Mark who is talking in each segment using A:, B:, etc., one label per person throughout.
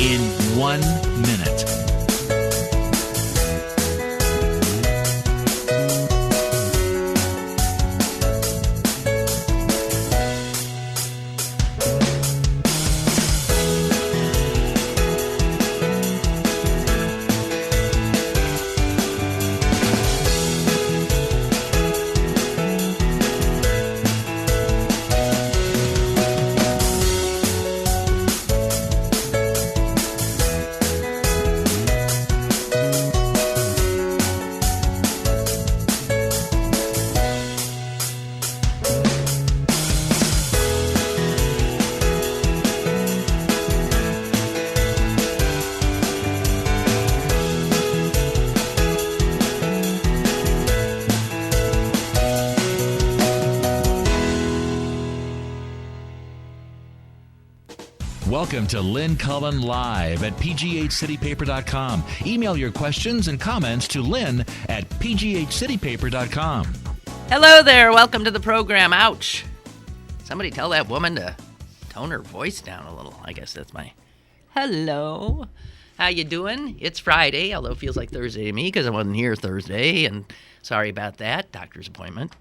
A: in 1 minute. Welcome to Lynn Cullen Live at pghcitypaper.com. Email your questions and comments to Lynn at pghcitypaper.com.
B: Hello there. Welcome to the program. Ouch. Somebody tell that woman to tone her voice down a little. I guess that's my hello. How you doing? It's Friday, although it feels like Thursday to me because I wasn't here Thursday, and sorry about that. Doctor's appointment.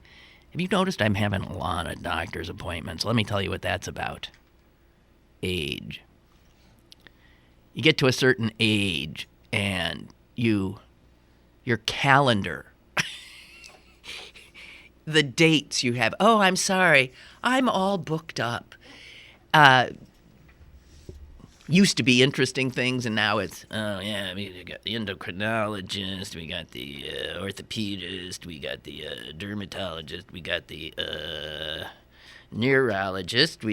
B: Have you noticed I'm having a lot of doctor's appointments? Let me tell you what that's about. Age. You get to a certain age and your calendar, the dates you have. Oh, I'm sorry. I'm all booked up. Used to be interesting things, and now it's, we got the endocrinologist, we got the orthopedist, we got the dermatologist, we got the neurologist,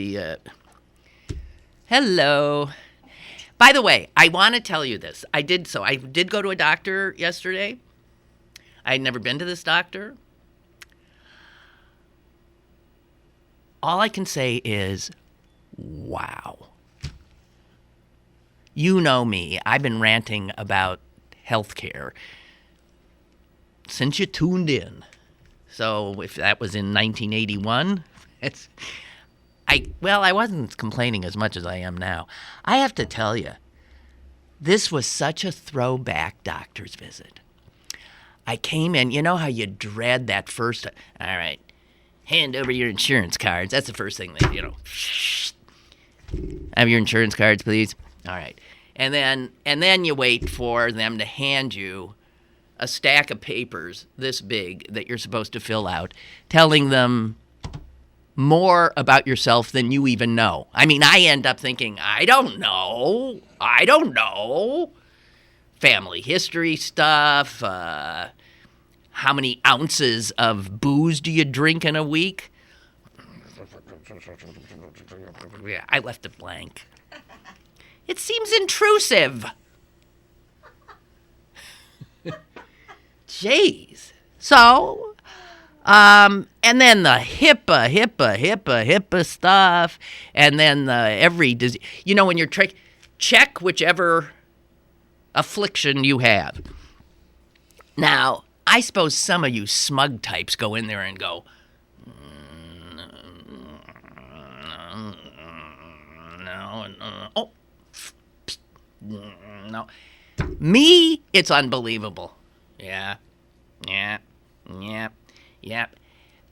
B: Hello. By the way, I want to tell you this. I did go to a doctor yesterday. I had never been to this doctor. All I can say is, wow. You know me. I've been ranting about healthcare since you tuned in. So if that was in 1981, I wasn't complaining as much as I am now. I have to tell you, this was such a throwback doctor's visit. I came in, you know how you dread that first, all right, hand over your insurance cards. That's the first thing that, have your insurance cards, please. All right. And then you wait for them to hand you a stack of papers this big that you're supposed to fill out, telling them more about yourself than you even know. I mean, I end up thinking, I don't know. Family history stuff. How many ounces of booze do you drink in a week? Yeah, I left it blank. It seems intrusive. Jeez. So, and then the HIPAA stuff, and then every disease. You know, when you're check whichever affliction you have. Now, I suppose some of you smug types go in there and go, no. Me, it's unbelievable. Yeah.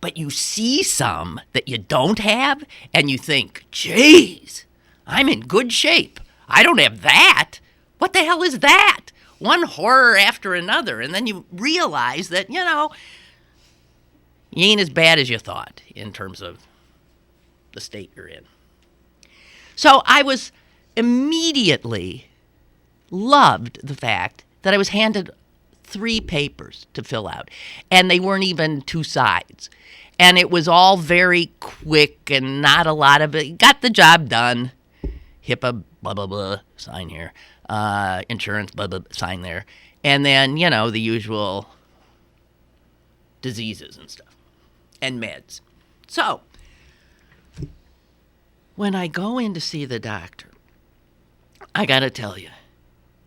B: But you see some that you don't have, and you think, geez, I'm in good shape. I don't have that. What the hell is that? One horror after another. And then you realize that, you ain't as bad as you thought in terms of the state you're in. So I was immediately loved the fact that I was handed 3 papers to fill out, and they weren't even 2 sides. And it was all very quick and not a lot of it. Got the job done. HIPAA, blah, blah, blah, sign here. Insurance, blah, blah, sign there. And then, the usual diseases and stuff. And meds. So, when I go in to see the doctor, I got to tell you,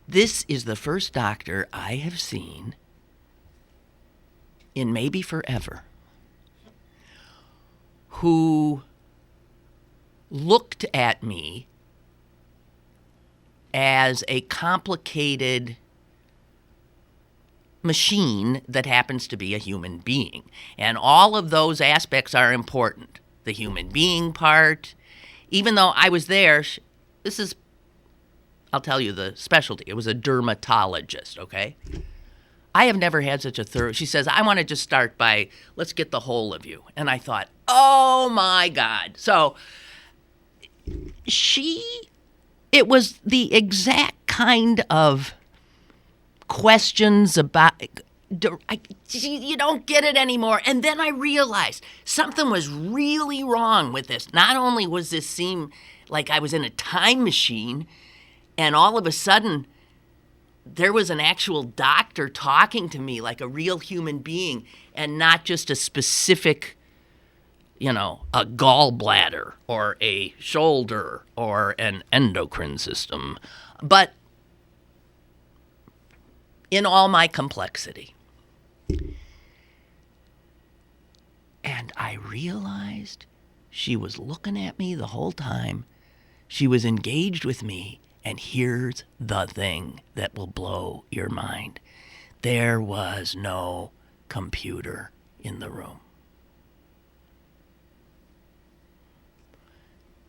B: this is the first doctor I have seen in maybe forever who looked at me as a complicated machine that happens to be a human being. And all of those aspects are important. The human being part, even though I was there, I'll tell you the specialty. It was a dermatologist, okay? I have never had such a thorough, she says, I want to just start by, let's get the whole of you. And I thought, oh my God. So it was the exact kind of questions about, you don't get it anymore. And then I realized something was really wrong with this. Not only was this seem like I was in a time machine, and all of a sudden there was an actual doctor talking to me like a real human being and not just a specific, a gallbladder or a shoulder or an endocrine system, but in all my complexity. And I realized she was looking at me the whole time. She was engaged with me. And here's the thing that will blow your mind. There was no computer in the room.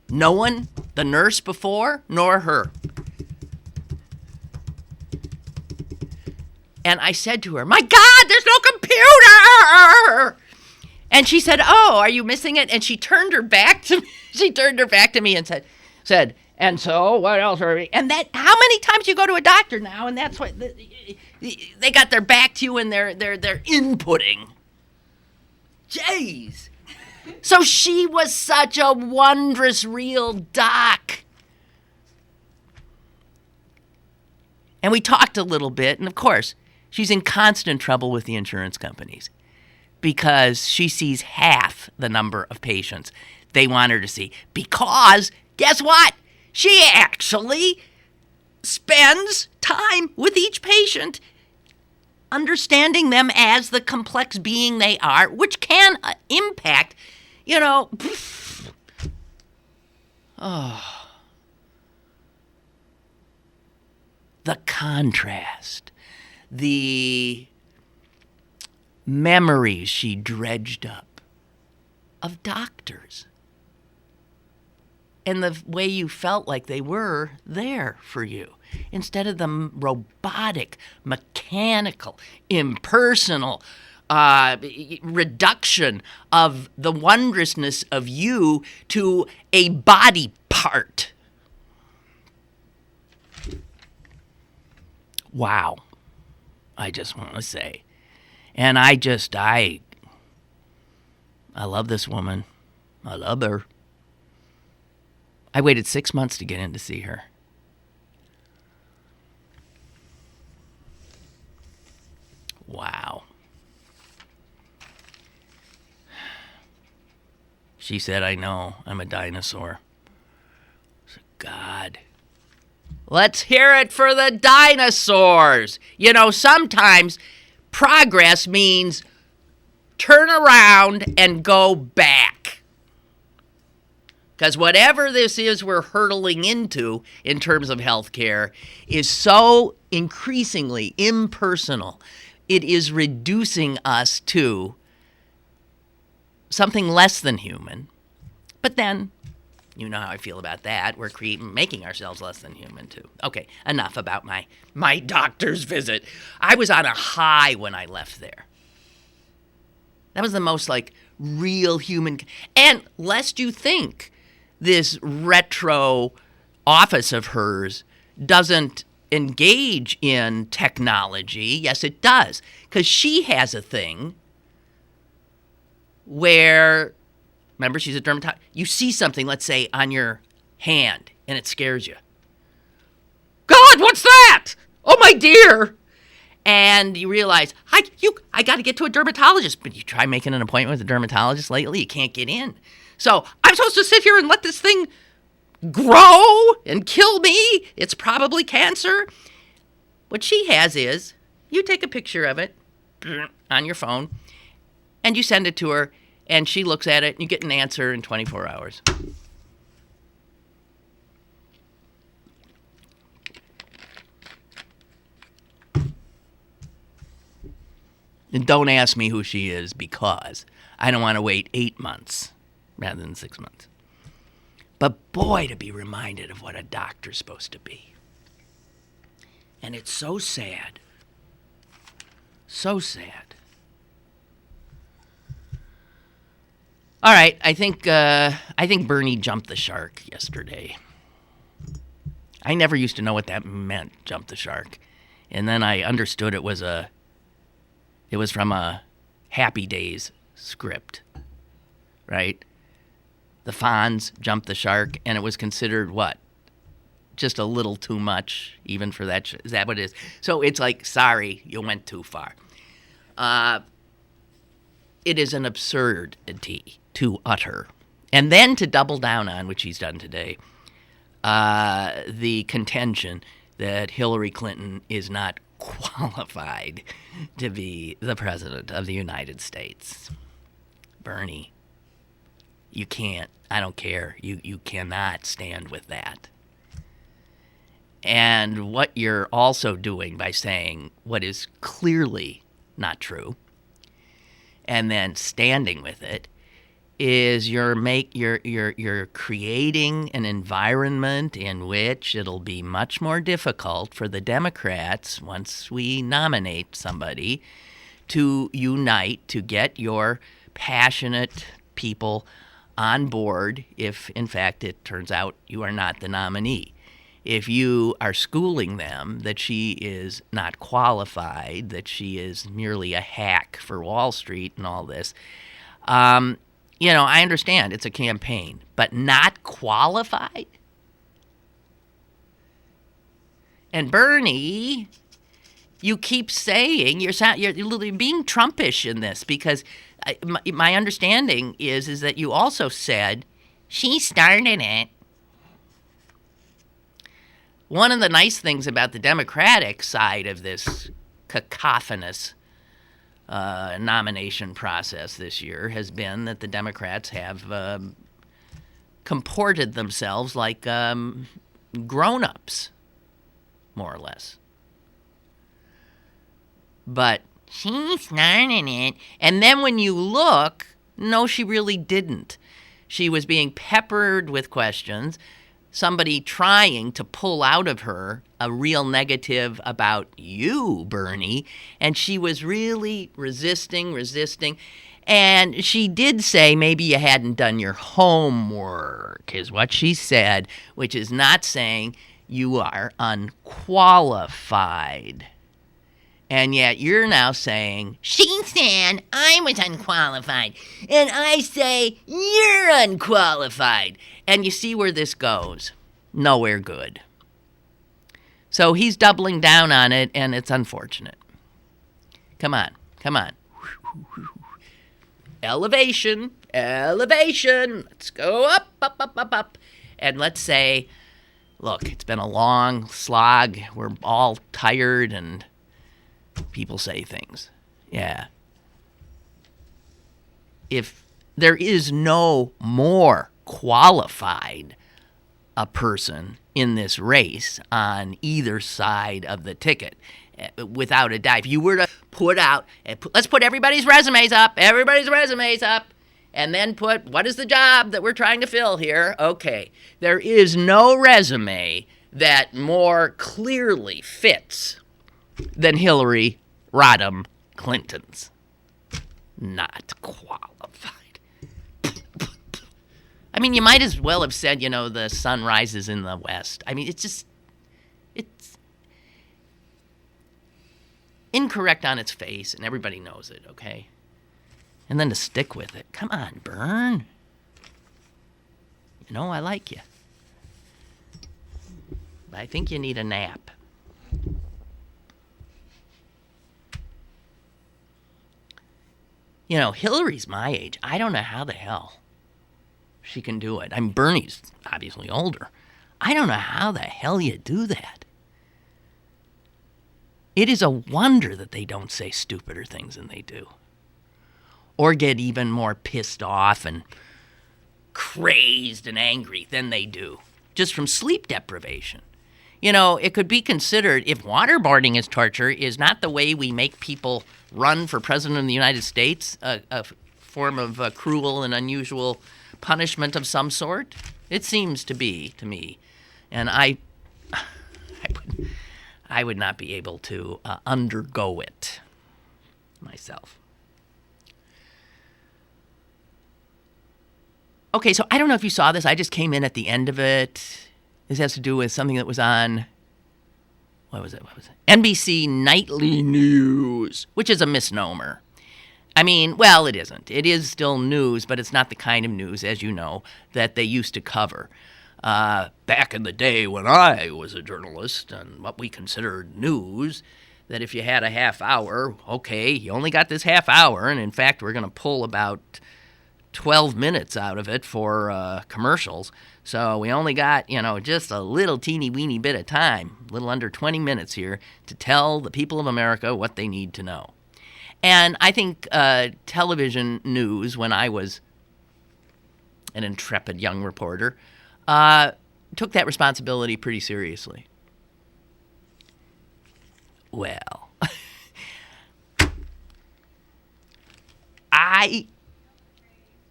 B: No one, the nurse before, nor her. And I said to her, my God, there's no computer! And she said, oh, are you missing it? And she turned her back to me. She turned her back to me and said, and so what else are we? And that, how many times you go to a doctor now, and that's what they got their back to you and they're inputting. Jeez. So she was such a wondrous, real doc. And we talked a little bit, and of course, she's in constant trouble with the insurance companies because she sees half the number of patients they want her to see. Because, guess what? She actually spends time with each patient, understanding them as the complex being they are, which can impact, the contrast, the memories she dredged up of doctors, and the way you felt like they were there for you, instead of the robotic, mechanical, impersonal reduction of the wondrousness of you to a body part. Wow, I just want to say. And I love this woman. I love her. I waited 6 months to get in to see her. Wow. She said, I know, I'm a dinosaur. I said, God. Let's hear it for the dinosaurs. Sometimes progress means turn around and go back. Because whatever this is we're hurtling into in terms of healthcare is so increasingly impersonal. It is reducing us to something less than human. But then, you know how I feel about that. We're making ourselves less than human, too. Okay, enough about my doctor's visit. I was on a high when I left there. That was the most, real human. And lest you think this retro office of hers doesn't engage in technology. Yes, it does. Because she has a thing where, remember, she's a dermatologist. You see something, let's say, on your hand, and it scares you. God, what's that? Oh, my dear. And you realize, I got to get to a dermatologist. But you try making an appointment with a dermatologist lately, you can't get in. So I'm supposed to sit here and let this thing grow and kill me? It's probably cancer. What she has is, you take a picture of it on your phone, and you send it to her, and she looks at it, and you get an answer in 24 hours. And don't ask me who she is because I don't want to wait 8 months rather than 6 months. But boy, to be reminded of what a doctor's supposed to be. And it's so sad. So sad. All right, I think Bernie jumped the shark yesterday. I never used to know what that meant, jump the shark. And then I understood it was from a Happy Days script, right? The Fonz jumped the shark, and it was considered what? Just a little too much, even for that. Is that what it is? So it's like, sorry, you went too far. It is an absurdity to utter. And then to double down on, which he's done today, the contention that Hillary Clinton is not qualified to be the president of the United States. Bernie, you can't. I don't care. You cannot stand with that. And what you're also doing by saying what is clearly not true and then standing with it is you're creating an environment in which it'll be much more difficult for the Democrats, once we nominate somebody, to unite, to get your passionate people on board if, in fact, it turns out you are not the nominee. If you are schooling them that she is not qualified, that she is merely a hack for Wall Street and all this, I understand it's a campaign, but not qualified? And Bernie, you keep saying you're being Trumpish in this because my understanding is that you also said she started it. One of the nice things about the Democratic side of this cacophonous nomination process this year has been that the Democrats have comported themselves like grown-ups, more or less. But she started it, and then when you look, no, she really didn't. She was being peppered with questions, somebody trying to pull out of her a real negative about you, Bernie, and she was really resisting, and she did say maybe you hadn't done your homework, is what she said, which is not saying you are unqualified. And yet you're now saying, she said I was unqualified, and I say you're unqualified. And you see where this goes. Nowhere good. So he's doubling down on it, and it's unfortunate. Come on. Elevation. Let's go up. And let's say, look, it's been a long slog. We're all tired, and people say things. Yeah. If there is no more qualified a person in this race on either side of the ticket, without a doubt. If you were to put out, let's put everybody's resumes up, and then put, what is the job that we're trying to fill here? Okay, there is no resume that more clearly fits than Hillary Rodham Clinton's. Not qualified. I mean, you might as well have said, the sun rises in the west. I mean, it's incorrect on its face, and everybody knows it, okay? And then to stick with it. Come on, Bern. I like you. But I think you need a nap. Hillary's my age. I don't know how the hell she can do it. I mean, Bernie's obviously older. I don't know how the hell you do that. It is a wonder that they don't say stupider things than they do. Or get even more pissed off and crazed and angry than they do. Just from sleep deprivation. It could be considered, if waterboarding is torture, is not the way we make people run for president of the United States a form of cruel and unusual punishment of some sort? It seems to be to me, and I would not be able to undergo it myself. Okay, so I don't know if you saw this. I just came in at the end of it. This has to do with something that was on, what was it? NBC Nightly News, which is a misnomer. I mean, well, it isn't. It is still news, but it's not the kind of news, as you know, that they used to cover. Back in the day when I was a journalist and what we considered news, that if you had a half hour, okay, you only got this half hour, and in fact, we're going to pull about 12 minutes out of it for commercials. So we only got, just a little teeny weeny bit of time, a little under 20 minutes here, to tell the people of America what they need to know. And I think television news, when I was an intrepid young reporter, took that responsibility pretty seriously. Well,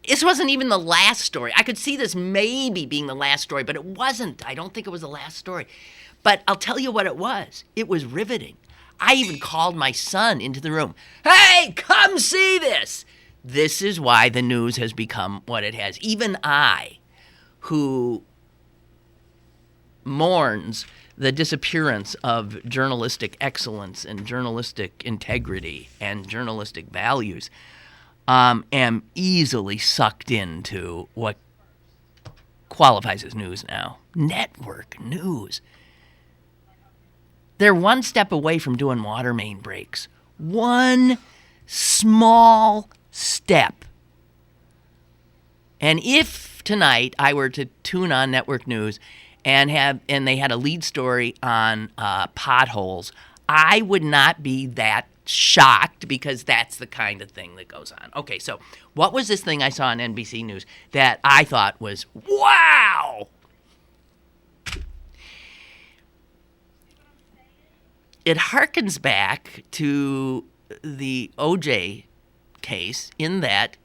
B: this wasn't even the last story. I could see this maybe being the last story, but it wasn't. I don't think it was the last story. But I'll tell you what it was. It was riveting. I even called my son into the room. Hey, come see this. This is why the news has become what it has. Even I, who mourns the disappearance of journalistic excellence and journalistic integrity and journalistic values, am easily sucked into what qualifies as news now. Network news. They're one step away from doing water main breaks. One small step. And if tonight I were to tune on network news and they had a lead story on potholes, I would not be that shocked, because that's the kind of thing that goes on. Okay, so what was this thing I saw on NBC News that I thought was, wow? It harkens back to the O.J. case in that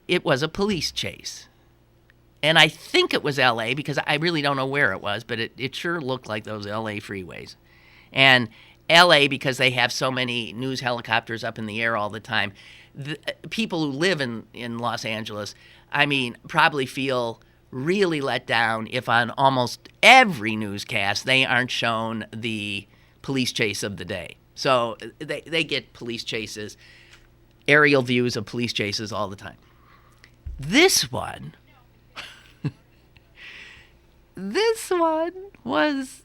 B: it was a police chase. And I think it was L.A., because I really don't know where it was, but it sure looked like those L.A. freeways. And L.A., because they have so many news helicopters up in the air all the time, people who live in Los Angeles, probably feel really let down if on almost every newscast they aren't shown the police chase of the day. So they get police chases, aerial views of police chases all the time. This one was,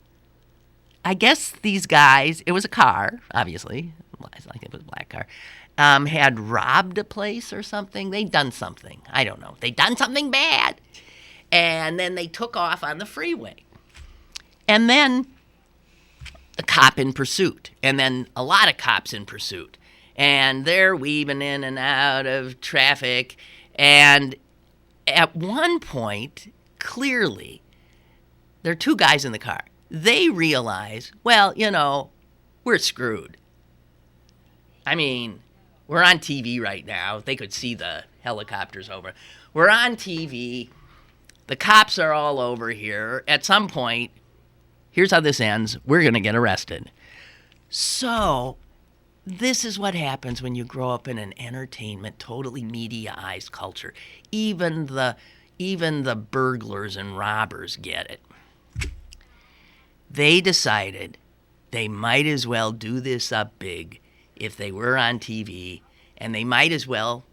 B: I guess these guys, it was a car, obviously, I think it was a black car, had robbed a place or something. They'd done something. I don't know. They'd done something bad. And then they took off on the freeway. And then a cop in pursuit. And then a lot of cops in pursuit. And they're weaving in and out of traffic. And at one point, clearly, there are two guys in the car. They realize, well, we're screwed. We're on TV right now. They could see the helicopters over. We're on TV. The cops are all over here. At some point, here's how this ends. We're going to get arrested. So this is what happens when you grow up in an entertainment, totally mediaized culture. Even the burglars and robbers get it. They decided they might as well do this up big if they were on TV, and they might as well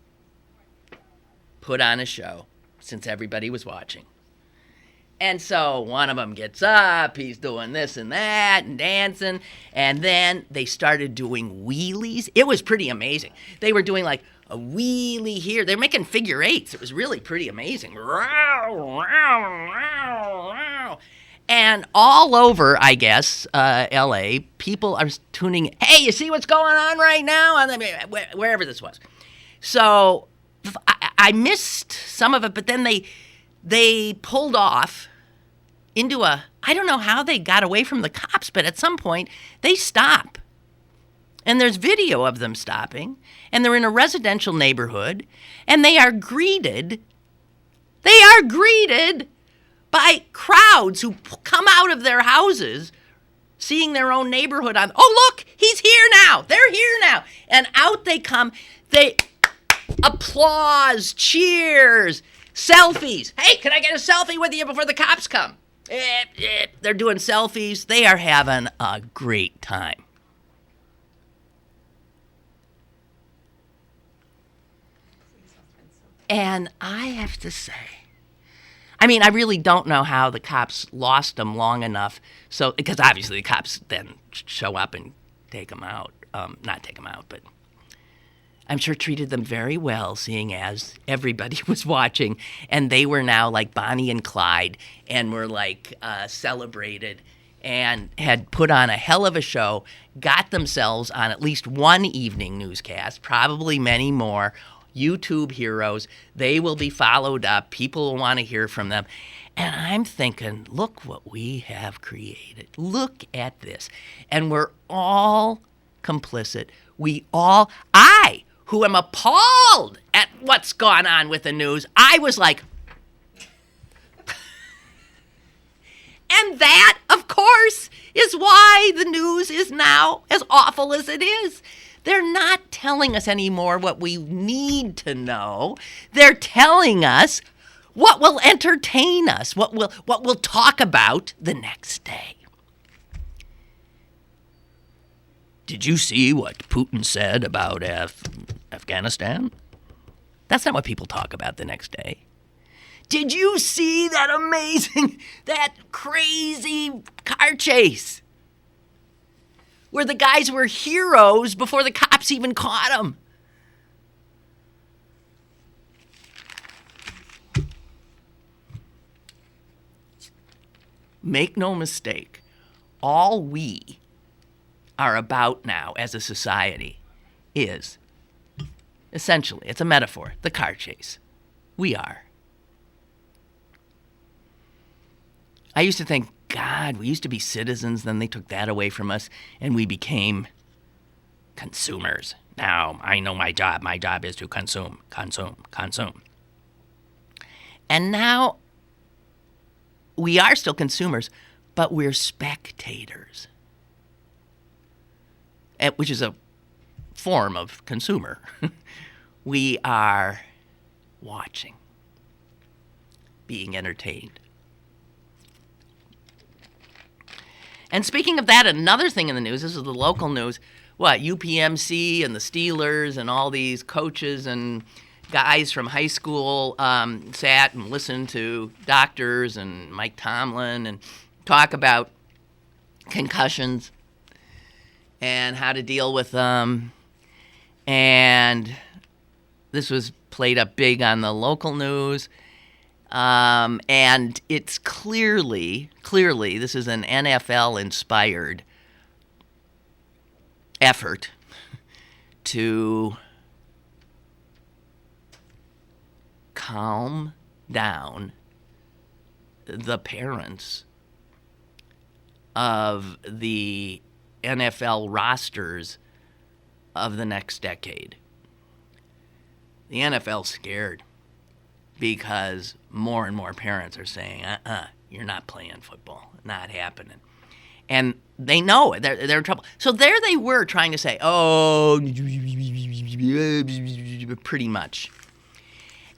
B: put on a show since everybody was watching. And so one of them gets up, he's doing this and that and dancing, and then they started doing wheelies. It was pretty amazing. They were doing like a wheelie here. They're making figure eights. It was really pretty amazing. And all over, I guess, L.A., people are tuning, hey, you see what's going on right now? Wherever this was. So I missed some of it, but then they pulled off into I don't know how they got away from the cops, but at some point they stop. And there's video of them stopping, and they're in a residential neighborhood, and they are greeted by crowds who come out of their houses seeing their own neighborhood on, oh, look, he's here now. They're here now. And out they come. They applause, cheers, selfies. Hey, can I get a selfie with you before the cops come? They're doing selfies. They are having a great time. And I have to say, I mean, I really don't know how the cops lost them long enough. So, because obviously the cops then show up and take them out. Not take them out, but I'm sure treated them very well, seeing as everybody was watching. And they were now like Bonnie and Clyde and were like celebrated and had put on a hell of a show, got themselves on at least one evening newscast, probably many more. YouTube heroes. They will be followed up. People will want to hear from them. And I'm thinking, look what we have created. Look at this. And we're all complicit. I, who am appalled at what's gone on with the news, I was like, and that, of course, is why the news is now as awful as it is. They're not telling us anymore what we need to know. They're telling us what will entertain us, what we'll talk about the next day. Did you see what Putin said about Afghanistan? That's not what people talk about the next day. Did you see that amazing, that crazy car chase? Where the guys were heroes before the cops even caught them. Make no mistake, all we are about now as a society is, essentially, it's a metaphor, the car chase. We are. I used to think, God, we used to be citizens, then they took that away from us, and we became consumers. Now, I know my job. My job is to consume. And now, we are still consumers, but we're spectators, which is a form of consumer. We are watching, being entertained. And speaking of that, another thing in the news, this is the local news, UPMC and the Steelers and all these coaches and guys from high school sat and listened to doctors and Mike Tomlin and talk about concussions and how to deal with them. And this was played up big on the local news. And it's clearly, this is an NFL-inspired effort to calm down the parents of the NFL rosters of the next decade. The NFL's scared because more and more parents are saying, you're not playing football, not happening. And they know it. They're in trouble. So there they were trying to say, pretty much.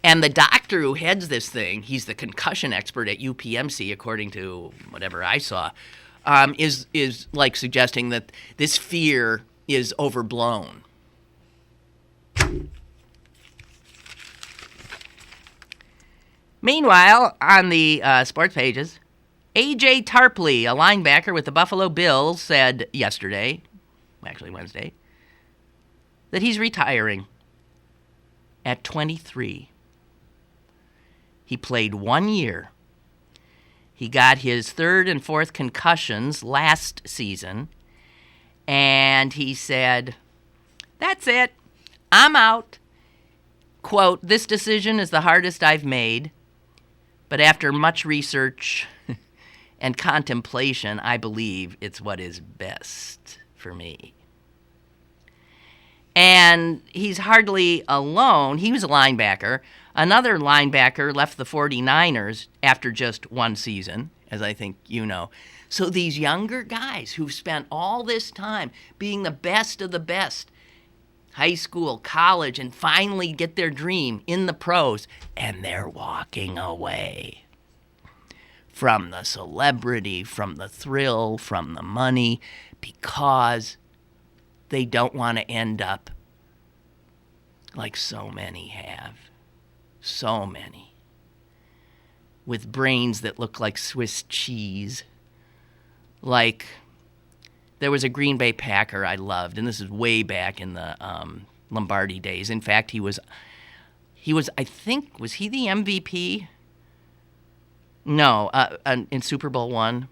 B: And the doctor who heads this thing, he's the concussion expert at UPMC, according to whatever I saw, is like suggesting that this fear is overblown. Meanwhile, on the sports pages, A.J. Tarpley, a linebacker with the Buffalo Bills, said yesterday, actually Wednesday, that he's retiring at 23. He played 1 year. He got his third and fourth concussions last season, and he said, that's it. I'm out. Quote, this decision is the hardest I've made, but after much research and contemplation, I believe it's what is best for me. And he's hardly alone. He was a linebacker. Another linebacker left the 49ers after just one season, as I think you know. So these younger guys who've spent all this time being the best of the best, high school, college, and finally get their dream in the pros, and they're walking away from the celebrity, from the thrill, from the money, because they don't want to end up like so many have. So many. With brains that look like Swiss cheese. Like, there was a Green Bay Packer I loved, and this is way back in the Lombardi days. In fact, he was, I think, was he the MVP? No, in Super Bowl I.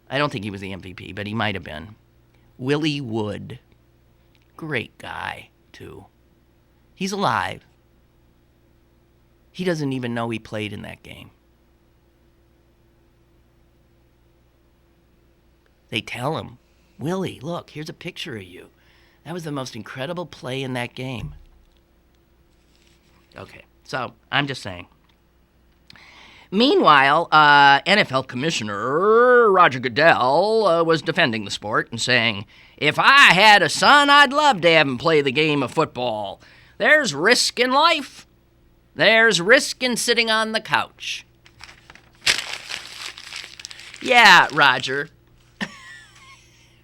B: I don't think he was the MVP, but he might have been. Willie Wood. Great guy, too. He's alive. He doesn't even know he played in that game. They tell him, Willie, look, here's a picture of you. That was the most incredible play in that game. Okay, so I'm just saying. Meanwhile, NFL Commissioner Roger Goodell was defending the sport and saying, if I had a son, I'd love to have him play the game of football. There's risk in life. There's risk in sitting on the couch. Yeah, Roger.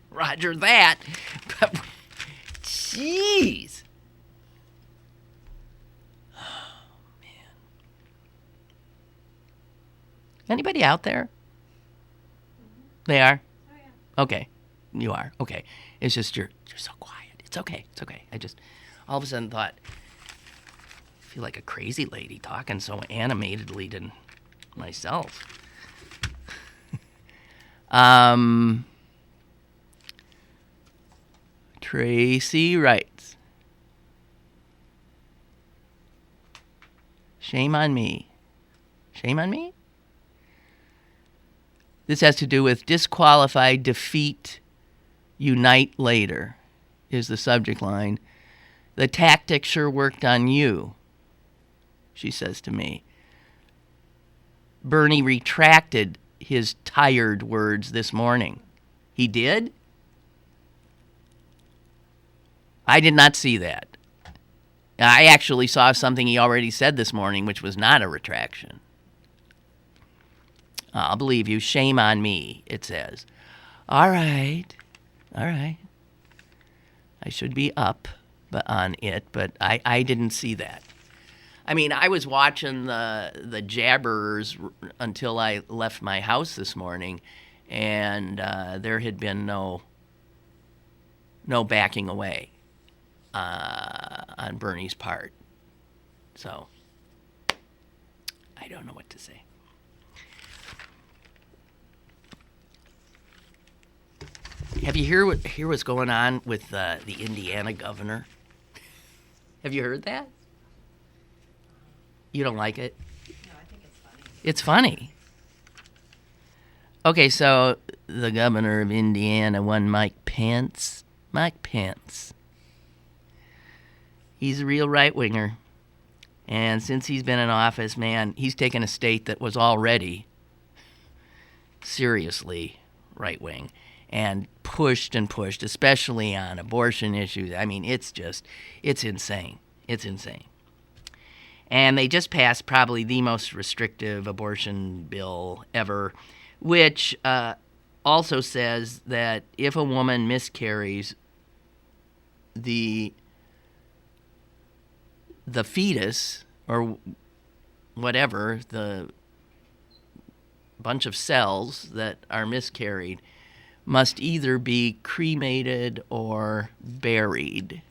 B: Roger that. But, jeez. Oh, man. Anybody out there? They are? Oh, yeah. Okay. You are. Okay. It's just you're so quiet. It's okay. It's okay. I just all of a sudden thought, I feel like a crazy lady talking so animatedly to myself. Tracy writes, shame on me. Shame on me? This has to do with disqualified, defeat, unite later, is the subject line. The tactic sure worked on you, she says to me. Bernie retracted his tired words this morning. He did? I did not see that. I actually saw something he already said this morning, which was not a retraction. I'll believe you. Shame on me, it says. All right. I should be up on it, but I didn't see that. I mean, I was watching the jabberers until I left my house this morning, and there had been no backing away on Bernie's part. So, I don't know what to say. Have you hear what's going on with the Indiana governor? Have you heard that? You don't like it?
C: No, I think it's funny.
B: It's funny. Okay, so the governor of Indiana, Mike Pence. Mike Pence. He's a real right-winger. And since he's been in office, man, he's taken a state that was already seriously right-wing and pushed, especially on abortion issues. I mean, it's insane. It's insane. And they just passed probably the most restrictive abortion bill ever, which also says that if a woman miscarries, the fetus or whatever, the bunch of cells that are miscarried, must either be cremated or buried.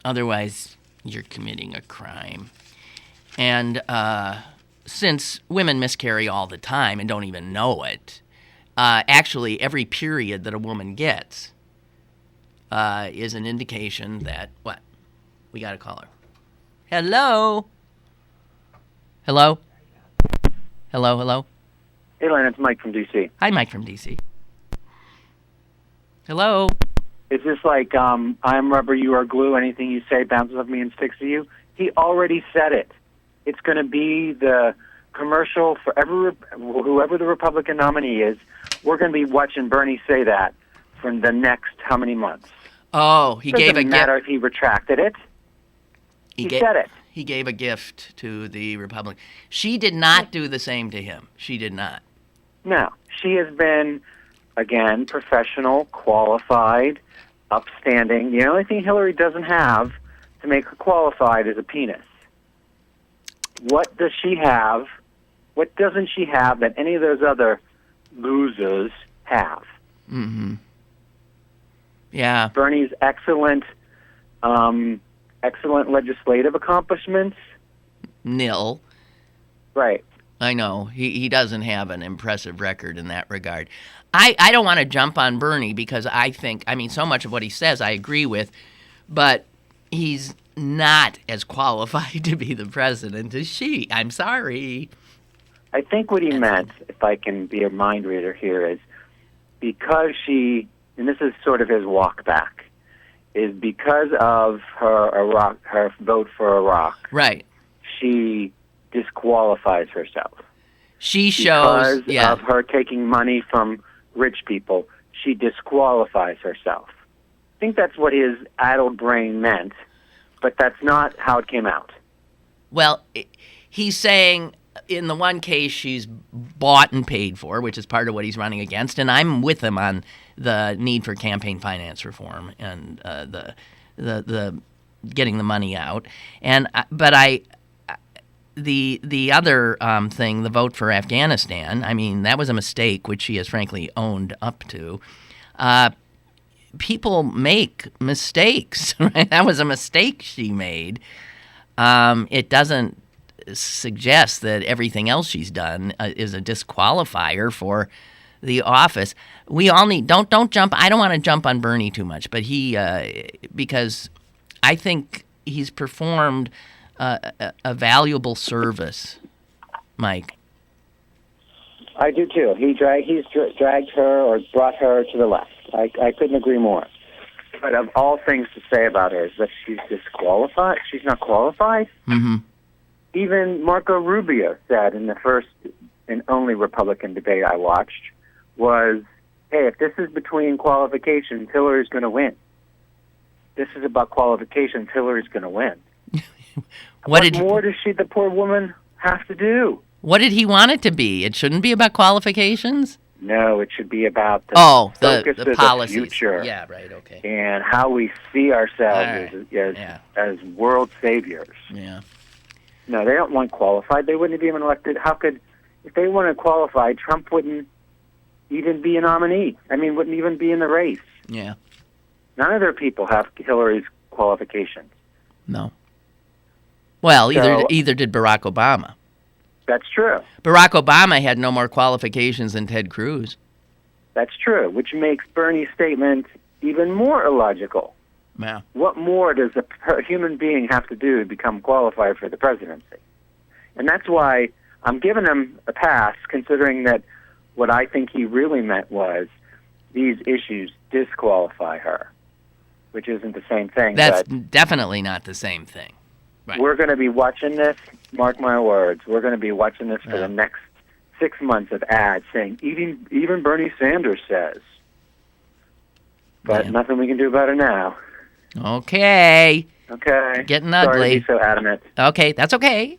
B: Otherwise, you're committing a crime. And since women miscarry all the time and don't even know it, actually every period that a woman gets is an indication that, what? We got to call her. Hello? Hello? Hello?
D: Hey, Lynn, it's Mike from D.C.
B: Hi, Mike from D.C. Hello?
C: Is this like, I'm rubber, you are glue, anything you say bounces off me and sticks to you? He already said it. It's going to be the commercial for whoever the Republican nominee is. We're going to be watching Bernie say that for the next how many months?
B: Oh, he gave a gift.
C: Doesn't matter if he retracted it. He said it.
B: He gave a gift to the Republican. She did not do the same to him. She did not.
C: No. She has been, again, professional, qualified, upstanding. The only thing Hillary doesn't have to make her qualified is a penis. What does she have? What doesn't she have that any of those other losers have?
B: Mm-hmm. Yeah.
C: Bernie's excellent legislative accomplishments.
B: Nil.
C: Right.
B: I know. He doesn't have an impressive record in that regard. I don't want to jump on Bernie because so much of what he says I agree with, but he's not as qualified to be the president as she. I'm sorry.
C: I think what he meant, if I can be a mind reader here, is because she, and this is sort of his walk back, is because of her vote for Iraq.
B: Right.
C: She disqualifies herself.
B: She shows
C: because of her taking money from rich people. She disqualifies herself. I think that's what his addled brain meant, but that's not how it came out.
B: Well, he's saying in the one case she's bought and paid for, which is part of what he's running against, and I'm with him on the need for campaign finance reform and the getting the money out. The other thing, the vote for Afghanistan, I mean, that was a mistake, which she has frankly owned up to. People make mistakes, right? That was a mistake she made. It doesn't suggest that everything else she's done is a disqualifier for the office. We all need, don't jump. I don't want to jump on Bernie too much, but because I think he's performed a valuable service, Mike.
C: I do too. He's dragged her or brought her to the left. I couldn't agree more. But of all things to say about her is that she's disqualified. She's not qualified.
B: Mm-hmm.
C: Even Marco Rubio said in the first and only Republican debate I watched was, hey, if this is between qualifications, Hillary's going to win. This is about qualifications, Hillary's going to win. What more does the poor woman, have to do?
B: What did he want it to be? It shouldn't be about qualifications?
C: No, it should be about the focus
B: the
C: of
B: policies.
C: The future.
B: Yeah, right, okay.
C: And how we see ourselves as world saviors.
B: Yeah.
C: No, they don't want qualified. They wouldn't have even elected. If they wanted qualified, Trump wouldn't even be a nominee. I mean, wouldn't even be in the race.
B: Yeah.
C: None of their people have Hillary's qualifications.
B: No. Well, either did Barack Obama.
C: That's true.
B: Barack Obama had no more qualifications than Ted Cruz.
C: That's true, which makes Bernie's statement even more illogical.
B: Yeah.
C: What more does a human being have to do to become qualified for the presidency? And that's why I'm giving him a pass, considering that what I think he really meant was these issues disqualify her, which isn't the same thing.
B: That's definitely not the same thing. Right.
C: We're going to be watching this, mark my words, we're going to be watching this for the next 6 months of ads saying, even Bernie Sanders says. But nothing we can do about it now.
B: Okay. Getting ugly.
C: Sorry to be so adamant.
B: Okay, that's okay.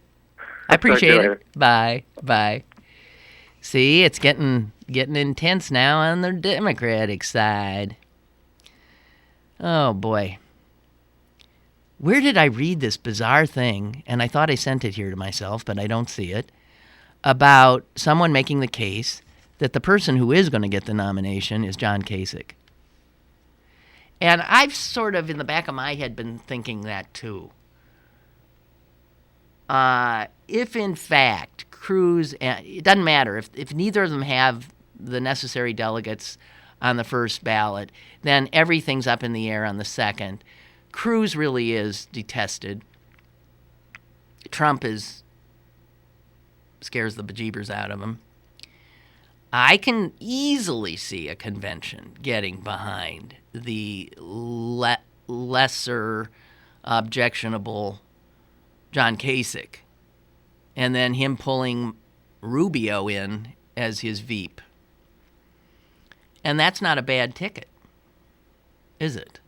B: I appreciate it. Bye. See, it's getting intense now on the Democratic side. Oh, boy. Where did I read this bizarre thing, and I thought I sent it here to myself, but I don't see it, about someone making the case that the person who is going to get the nomination is John Kasich. And I've sort of, in the back of my head, been thinking that too. If, in fact, Cruz, it doesn't matter, if neither of them have the necessary delegates on the first ballot, then everything's up in the air on the second. Cruz really is detested. Trump scares the bejeebers out of him. I can easily see a convention getting behind the lesser objectionable John Kasich, and then him pulling Rubio in as his Veep. And that's not a bad ticket, is it?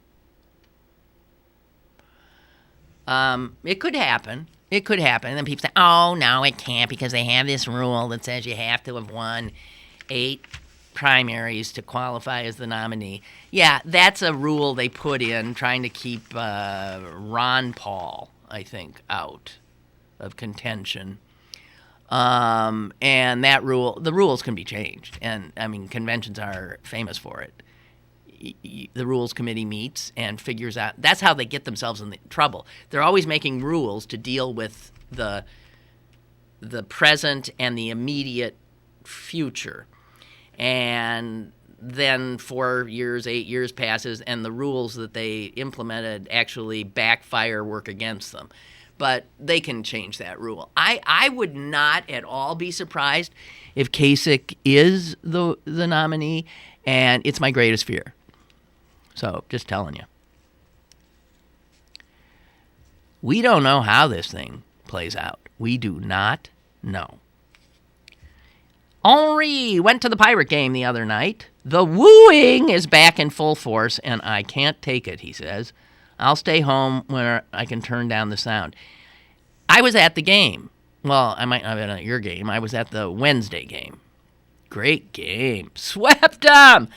B: It could happen. It could happen. And then people say, oh, no, it can't because they have this rule that says you have to have won 8 primaries to qualify as the nominee. Yeah, that's a rule they put in trying to keep Ron Paul, I think, out of contention. And that rule, the rules can be changed. And, I mean, conventions are famous for it. The Rules Committee meets and figures out. That's how they get themselves in trouble. They're always making rules to deal with the present and the immediate future. And then 4 years, 8 years passes, and the rules that they implemented actually backfire, work against them. But they can change that rule. I would not at all be surprised if Kasich is the nominee, and it's my greatest fear. So, just telling you. We don't know how this thing plays out. We do not know. Henri went to the Pirate game the other night. The wooing is back in full force, and I can't take it, he says. I'll stay home where I can turn down the sound. I was at the game. Well, I might not have been at your game. I was at the Wednesday game. Great game. Swept them.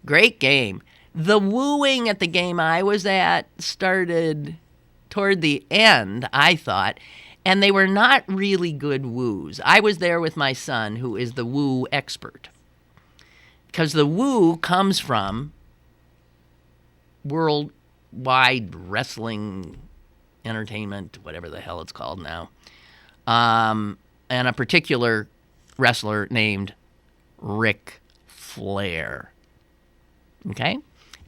B: Great game. The wooing at the game I was at started toward the end, I thought, and they were not really good woos. I was there with my son, who is the woo expert, because the woo comes from worldwide wrestling entertainment, whatever the hell it's called now, and a particular wrestler named Ric Flair. Okay?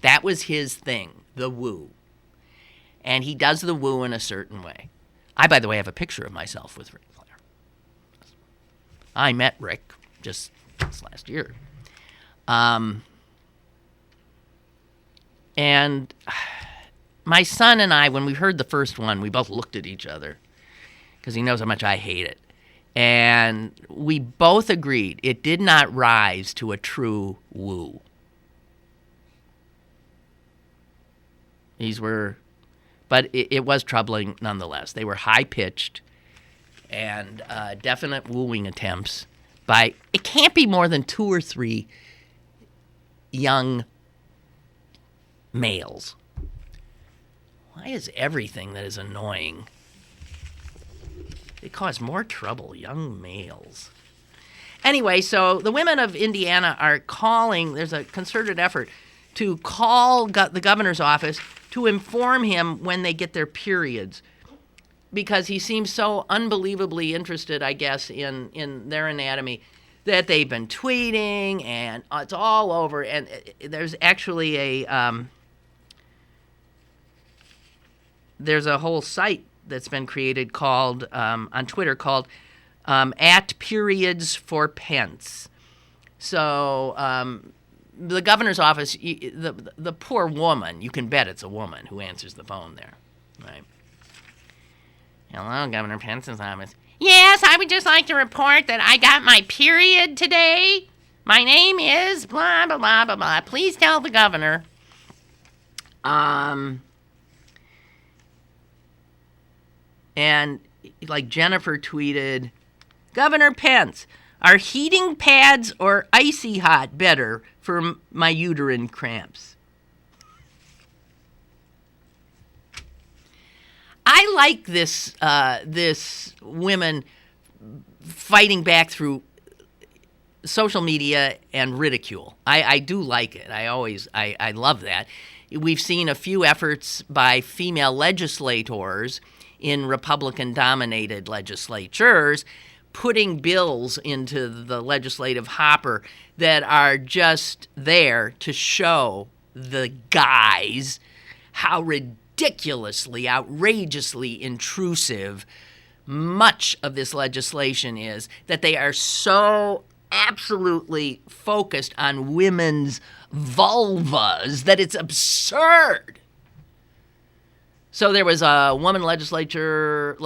B: That was his thing, the woo. And he does the woo in a certain way. I, by the way, have a picture of myself with Ric Flair. I met Rick just this last year. And my son and I, when we heard the first one, we both looked at each other because he knows how much I hate it. And we both agreed it did not rise to a true woo. But it was troubling nonetheless. They were high-pitched and definite wooing attempts by, it can't be more than 2 or 3 young males. Why is everything that is annoying? They cause more trouble, young males. Anyway, so the women of Indiana are calling, there's a concerted effort to call the governor's office to inform him when they get their periods, because he seems so unbelievably interested, I guess, in their anatomy, that they've been tweeting, and it's all over. And there's actually there's a whole site that's been created called, on Twitter, called @periods4Pence. So the governor's office, the poor woman, you can bet it's a woman who answers the phone there, right? Hello, Governor Pence's office. Yes, I would just like to report that I got my period today. My name is blah, blah, blah, blah, blah. Please tell the governor. And like Jennifer tweeted, Governor Pence, are heating pads or icy hot better for my uterine cramps? I like this women fighting back through social media and ridicule. I do like it. I love that. We've seen a few efforts by female legislators in Republican-dominated legislatures putting bills into the legislative hopper that are just there to show the guys how ridiculously, outrageously intrusive much of this legislation is, that they are so absolutely focused on women's vulvas that it's absurd. So there was a woman legislator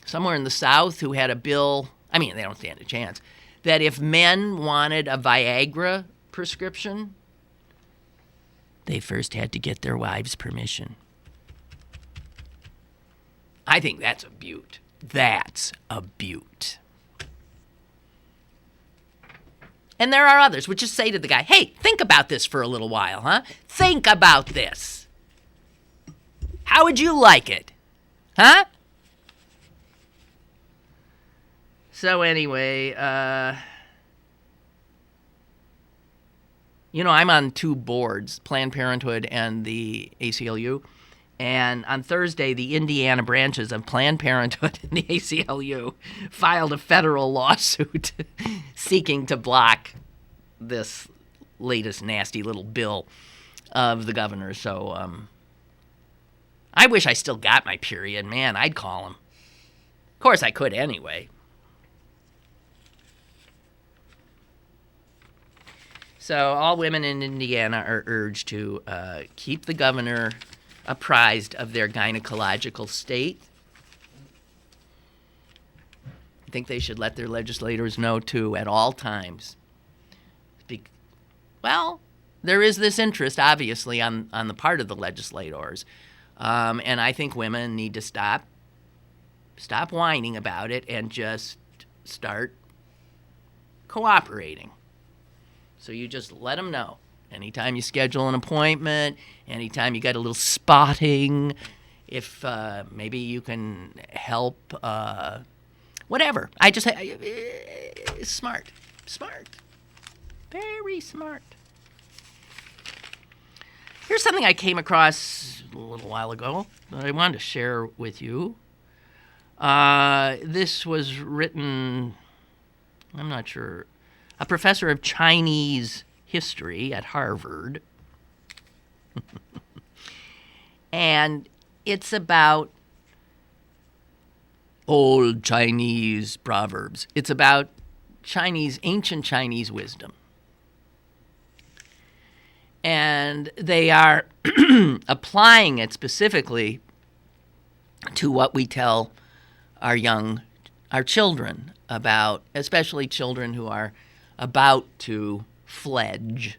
B: somewhere in the South who had a bill, I mean, they don't stand a chance, that if men wanted a Viagra prescription, they first had to get their wives' permission. I think that's a beaut. That's a beaut. And there are others would just say to the guy, hey, think about this for a little while, huh? Think about this. How would you like it? Huh? So anyway, I'm on two boards, Planned Parenthood and the ACLU. And on Thursday, the Indiana branches of Planned Parenthood and the ACLU filed a federal lawsuit seeking to block this latest nasty little bill of the governor. So I wish I still got my period. Man, I'd call him. Of course, I could anyway. So all women in Indiana are urged to keep the governor apprised of their gynecological state. I think they should let their legislators know, too, at all times. Well, there is this interest, obviously, on the part of the legislators. And I think women need to stop whining about it and just start cooperating. So you just let them know. Anytime you schedule an appointment, anytime you got a little spotting, if maybe you can help, whatever. Smart, very smart. Here's something I came across a little while ago that I wanted to share with you. This was written, I'm not sure, a professor of Chinese history at Harvard. And it's about old Chinese proverbs. It's about ancient Chinese wisdom. And they are applying it specifically to what we tell our children about, especially children who are about to fledge.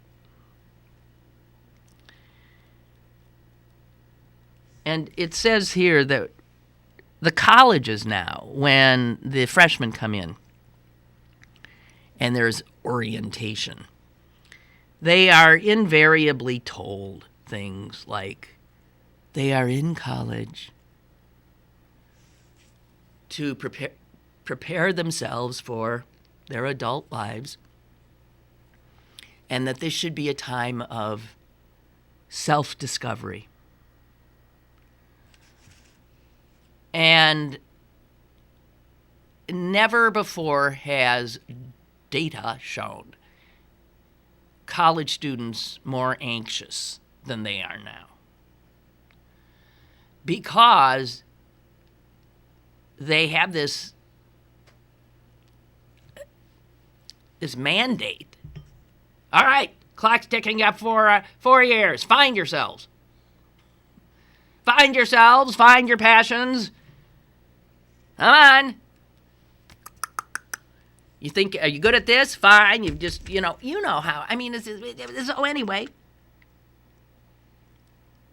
B: And it says here that the colleges now, when the freshmen come in and there's orientation, they are invariably told things like they are in college to prepare themselves for their adult lives, and that this should be a time of self-discovery. And never before has data shown college students more anxious than they are now, because they have this mandate. All right, clock's ticking up for 4 years. Find yourselves. Find yourselves. Find your passions. Come on. You think, are you good at this? Fine. You've just, you know how. I mean, anyway.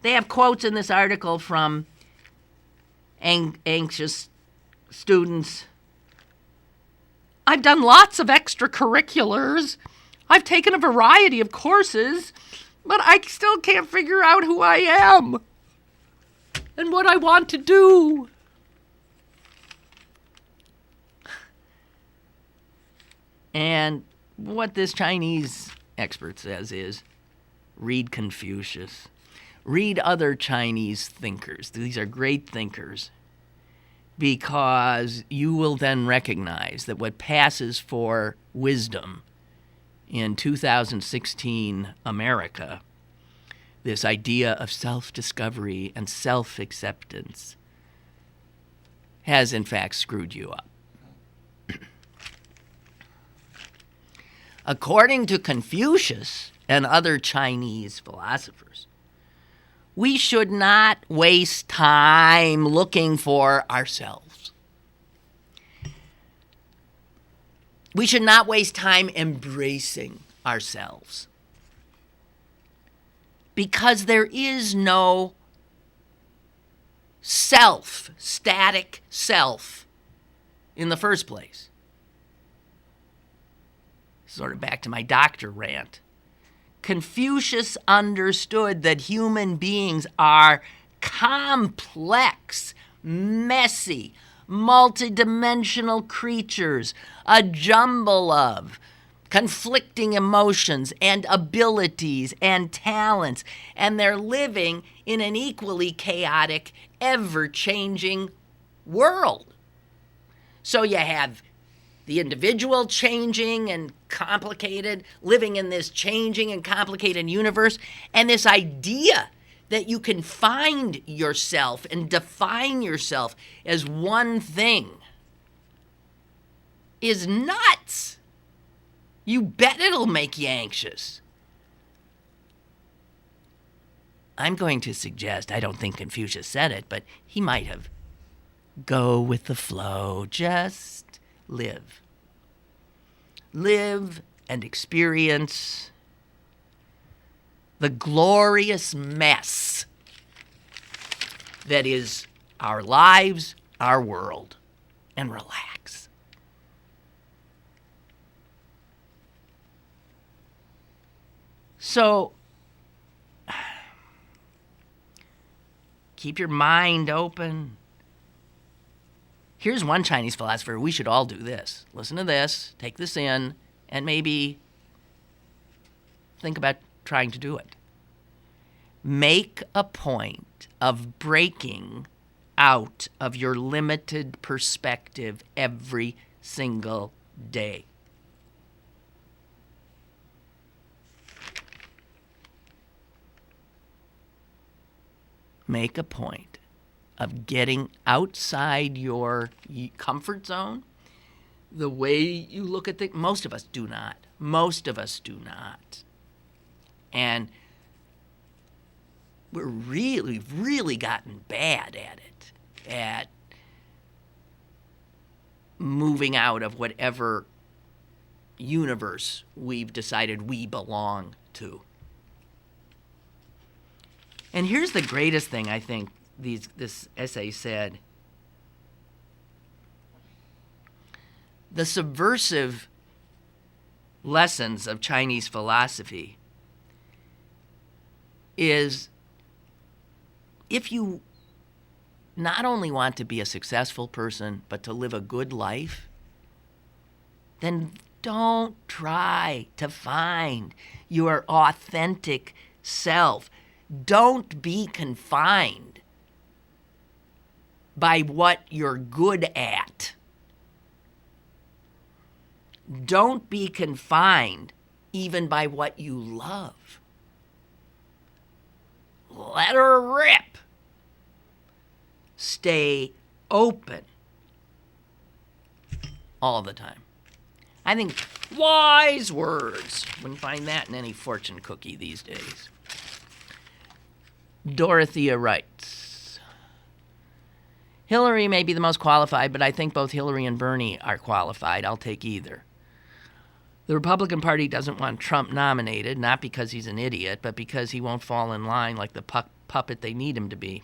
B: They have quotes in this article from anxious students. I've done lots of extracurriculars. I've taken a variety of courses, but I still can't figure out who I am and what I want to do. And what this Chinese expert says is, read Confucius. Read other Chinese thinkers. These are great thinkers, because you will then recognize that what passes for wisdom in 2016 America, this idea of self-discovery and self-acceptance, has in fact screwed you up. According to Confucius and other Chinese philosophers, we should not waste time looking for ourselves. We should not waste time embracing ourselves. Because there is no self, static self, in the first place. Sort of back to my doctor rant. Confucius understood that human beings are complex, messy, multidimensional creatures, a jumble of conflicting emotions and abilities and talents, and they're living in an equally chaotic, ever-changing world. So you have the individual changing and complicated, living in this changing and complicated universe, and this idea that you can find yourself and define yourself as one thing is nuts. You bet it'll make you anxious. I'm going to suggest, I don't think Confucius said it, but he might have. Go with the flow, just live. Live and experience the glorious mess that is our lives, our world, and relax. So, keep your mind open. Here's one Chinese philosopher. We should all do this. Listen to this, take this in, and maybe think about trying to do it. Make a point of breaking out of your limited perspective every single day. Make a point of getting outside your comfort zone, the way you look at things. Most of us do not. Most of us do not. And we've really gotten bad at it, at moving out of whatever universe we've decided we belong to. And here's the greatest thing I think this essay said. The subversive lessons of Chinese philosophy is, if you not only want to be a successful person, but to live a good life, then don't try to find your authentic self. Don't be confined by what you're good at. Don't be confined even by what you love. Let her rip. Stay open all the time. I think wise words. Wouldn't find that in any fortune cookie these days. Dorothea writes, Hillary may be the most qualified, but I think both Hillary and Bernie are qualified. I'll take either. The Republican Party doesn't want Trump nominated, not because he's an idiot, but because he won't fall in line like the puppet they need him to be.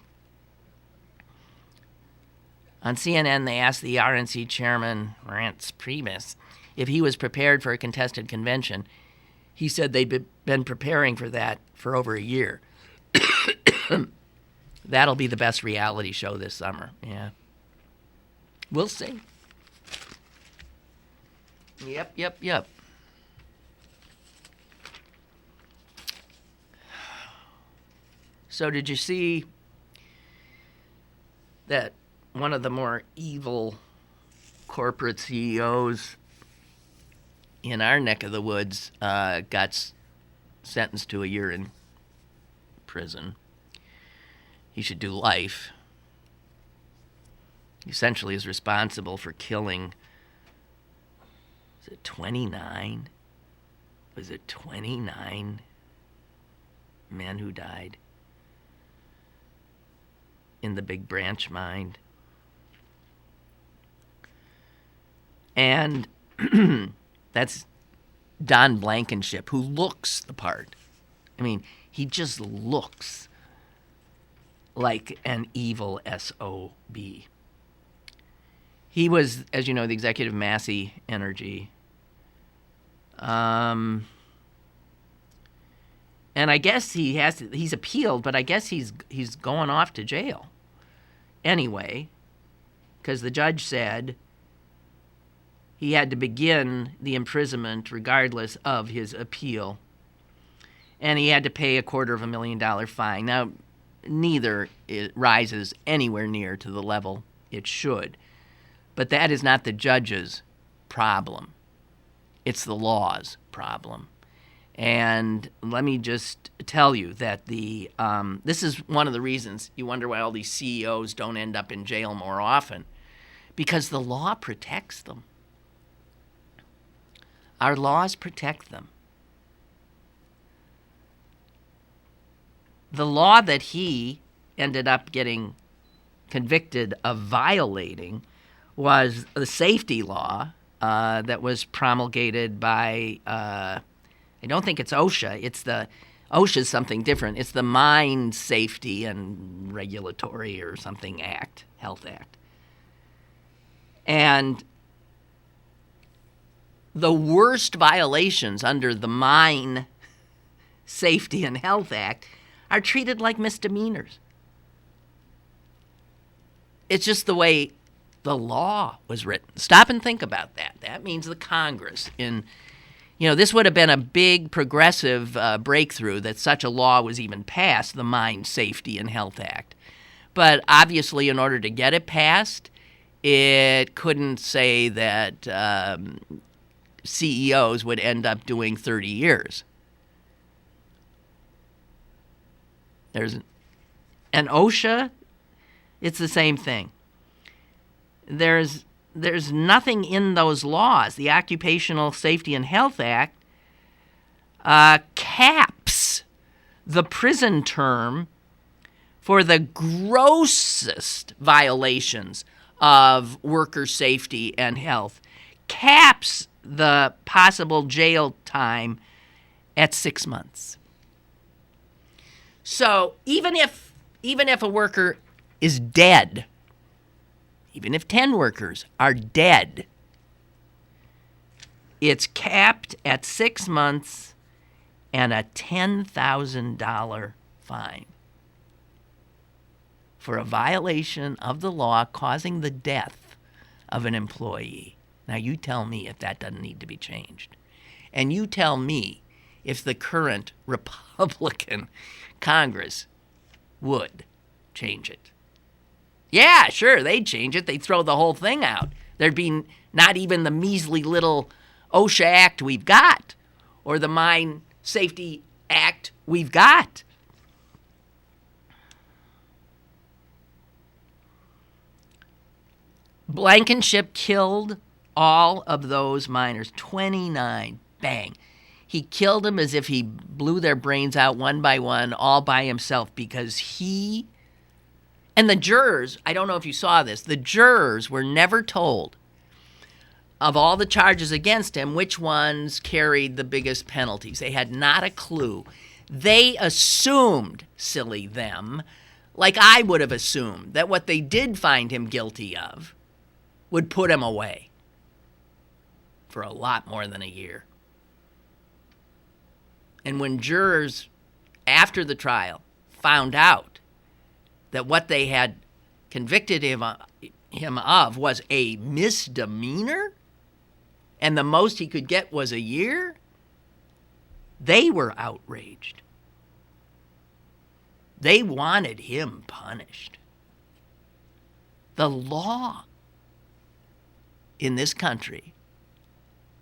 B: On CNN, they asked the RNC chairman, Reince Priebus, if he was prepared for a contested convention. He said they'd been preparing for that for over a year. That'll be the best reality show this summer. Yeah. We'll see. Yep. So did you see that one of the more evil corporate CEOs in our neck of the woods got sentenced to a year in prison? He should do life. He essentially is responsible for killing, is it 29 was it 29 men who died in the Big Branch mine. And that's Don Blankenship, who looks the part. I mean, he just looks like an evil SOB. He was, as you know, the executive of Massey Energy. And I guess he's appealed, but I guess he's going off to jail anyway, because the judge said he had to begin the imprisonment regardless of his appeal, and he had to pay $250,000 fine. Now, neither rises anywhere near to the level it should, but that is not the judge's problem. It's the law's problem. And let me just tell you that this is one of the reasons you wonder why all these CEOs don't end up in jail more often, because the law protects them. Our laws protect them. The law that he ended up getting convicted of violating was the safety law that was promulgated by, I don't think it's OSHA. OSHA's something different. It's the Mine Safety and Regulatory or something Act, Health Act. And the worst violations under the Mine Safety and Health Act are treated like misdemeanors. It's just the way the law was written. Stop and think about that. That means the Congress this would have been a big progressive breakthrough that such a law was even passed, the Mine Safety and Health Act. But obviously, in order to get it passed, it couldn't say that CEOs would end up doing 30 years. There's an OSHA, it's the same thing. There's nothing in those laws. The Occupational Safety and Health Act caps the prison term for the grossest violations of worker safety and health, caps the possible jail time at 6 months. So even if a worker is dead, even if 10 workers are dead, it's capped at 6 months and a $10,000 fine for a violation of the law causing the death of an employee. Now, you tell me if that doesn't need to be changed. And you tell me if the current Republican Congress would change it. Yeah, sure, they'd change it. They'd throw the whole thing out. There'd be not even the measly little OSHA Act we've got, or the Mine Safety Act we've got. Blankenship killed all of those miners, 29, bang. He killed them as if he blew their brains out one by one, all by himself, because he... And the jurors, I don't know if you saw this, the jurors were never told of all the charges against him which ones carried the biggest penalties. They had not a clue. They assumed, silly them, like I would have assumed, that what they did find him guilty of would put him away for a lot more than a year. And when jurors, after the trial, found out that what they had convicted him of was a misdemeanor, and the most he could get was a year, they were outraged. They wanted him punished. The law in this country,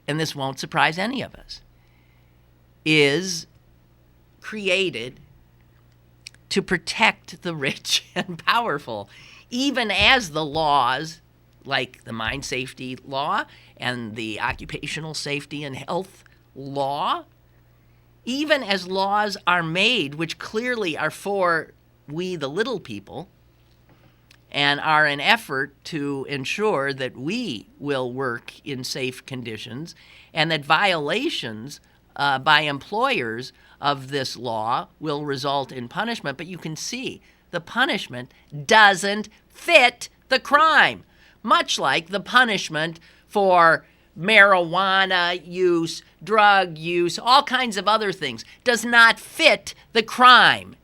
B: and this won't surprise any of us, is created to protect the rich and powerful, even as the laws like the mine safety law and the occupational safety and health law even as laws are made, which clearly are for we the little people, and are an effort to ensure that we will work in safe conditions, and that violations by employers of this law will result in punishment. But you can see the punishment doesn't fit the crime, much like the punishment for marijuana use, drug use, all kinds of other things, does not fit the crime.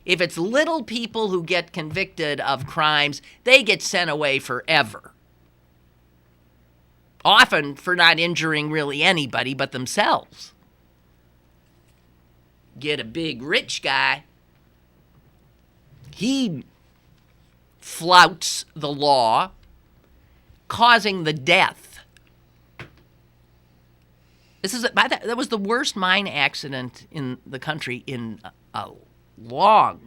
B: If it's little people who get convicted of crimes, they get sent away forever. Often for not injuring really anybody but themselves. Get a big rich guy, he flouts the law, causing the death. That was the worst mine accident in the country in a long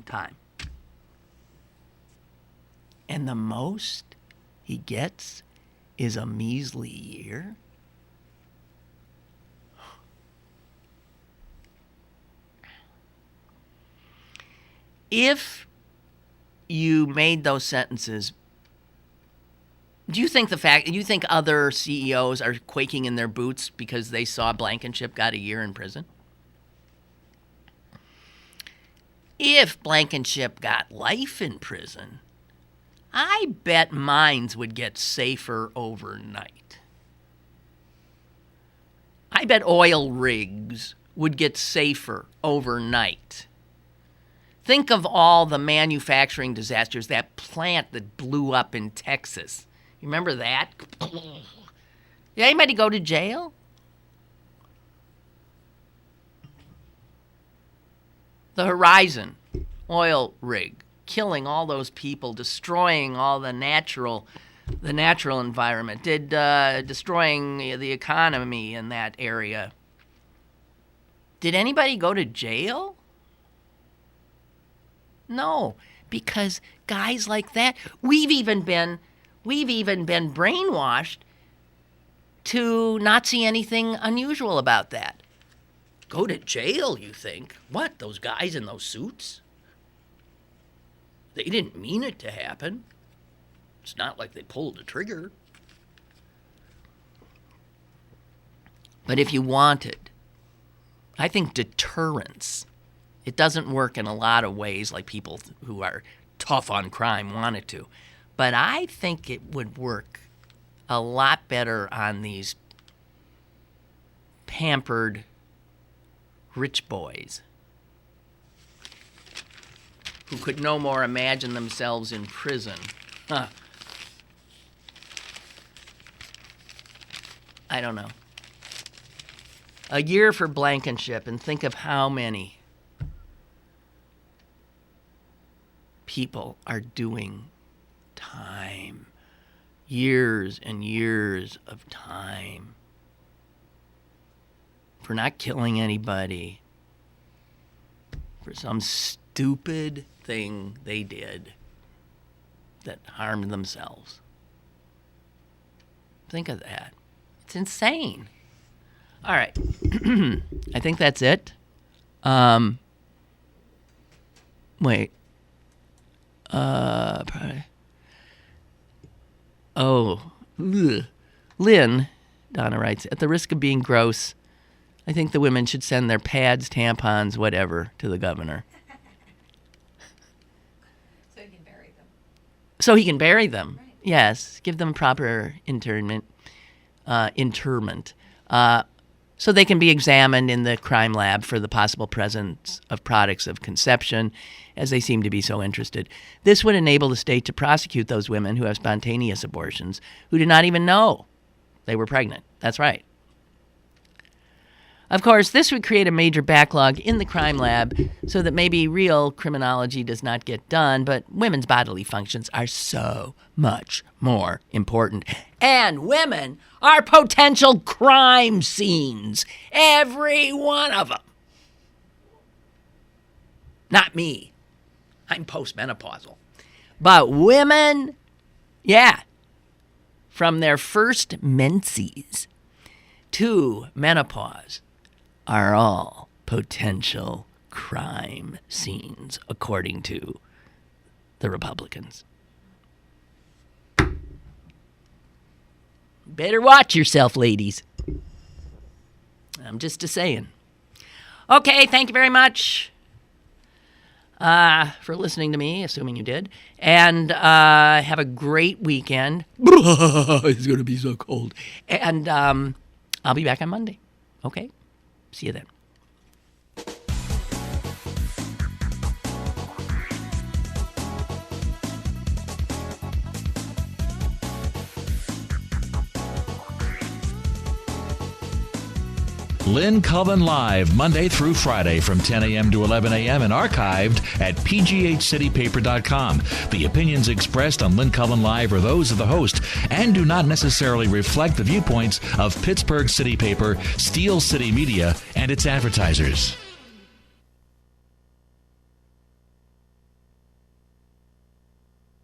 B: time. And the most he gets is a measly year. If you made those sentences, do you think other CEOs are quaking in their boots because they saw Blankenship got a year in prison? If Blankenship got life in prison, I bet mines would get safer overnight. I bet oil rigs would get safer overnight. Think of all the manufacturing disasters, that plant that blew up in Texas. You remember that? Did anybody go to jail? The Horizon oil rig, killing all those people, destroying all the natural environment, destroying the economy in that area. Did anybody go to jail? No, because guys like that, we've even been brainwashed to not see anything unusual about that. Go to jail, you think? What, those guys in those suits? They didn't mean it to happen. It's not like they pulled a trigger. But if you wanted, I think deterrence, it doesn't work in a lot of ways like people who are tough on crime want it to. But I think it would work a lot better on these pampered rich boys who could no more imagine themselves in prison. I don't know. A year for Blankenship, and think of how many people are doing time. Years and years of time for not killing anybody, for some stupid thing they did that harmed themselves. Think of that. It's insane. All right. I think that's it. Wait. Probably. Oh. Ugh. Lynn, Donna writes, at the risk of being gross, I think the women should send their pads, tampons, whatever, to the governor.
D: So he can bury them.
B: So he can bury them.
D: Right.
B: Yes. Give them proper interment. So they can be examined in the crime lab for the possible presence of products of conception, as they seem to be so interested. This would enable the state to prosecute those women who have spontaneous abortions who did not even know they were pregnant. That's right. Of course, this would create a major backlog in the crime lab so that maybe real criminology does not get done, but women's bodily functions are so much more important. And women are potential crime scenes. Every one of them. Not me. I'm postmenopausal. But women, yeah, from their first menses to menopause, are all potential crime scenes, according to the Republicans. Better watch yourself, ladies. I'm just a-saying. Okay, thank you very much for listening to me, assuming you did. And have a great weekend. It's going to be so cold. And I'll be back on Monday. Okay? See you then.
A: Lynn Cullen Live, Monday through Friday from 10 a.m. to 11 a.m. and archived at pghcitypaper.com. The opinions expressed on Lynn Cullen Live are those of the host and do not necessarily reflect the viewpoints of Pittsburgh City Paper, Steel City Media, and its advertisers.